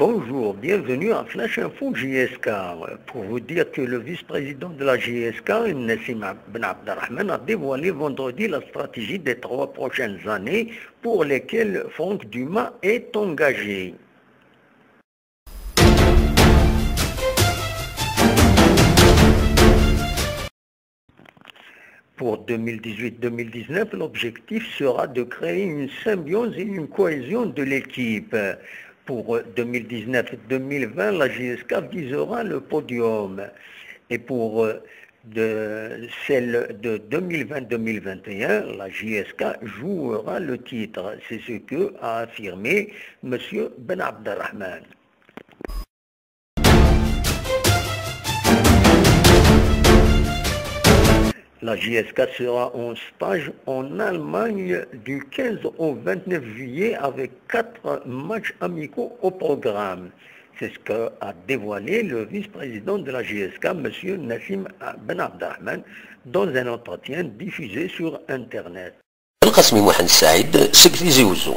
Bonjour, bienvenue à Flash Info JSK. Pour vous dire que le vice-président de la JSK, Nassim Ben Abdelrahman, a dévoilé vendredi la stratégie des 3 prochaines années pour lesquelles Franck Dumas est engagé. Pour 2018-2019, l'objectif sera de créer une symbiose et une cohésion de l'équipe. Pour 2019-2020, la JSK visera le podium. Et pour celle de 2020-2021, la JSK jouera le titre. C'est ce que a affirmé M. Ben Abdelrahman. La JSK sera en stage en Allemagne du 15 au 29 juillet avec 4 matchs amicaux au programme. C'est ce qu'a dévoilé le vice-président de la JSK, M. Nassim Ben Abdelrahman, dans un entretien diffusé sur Internet. القاسمي محمد السعيد سكرتير وزو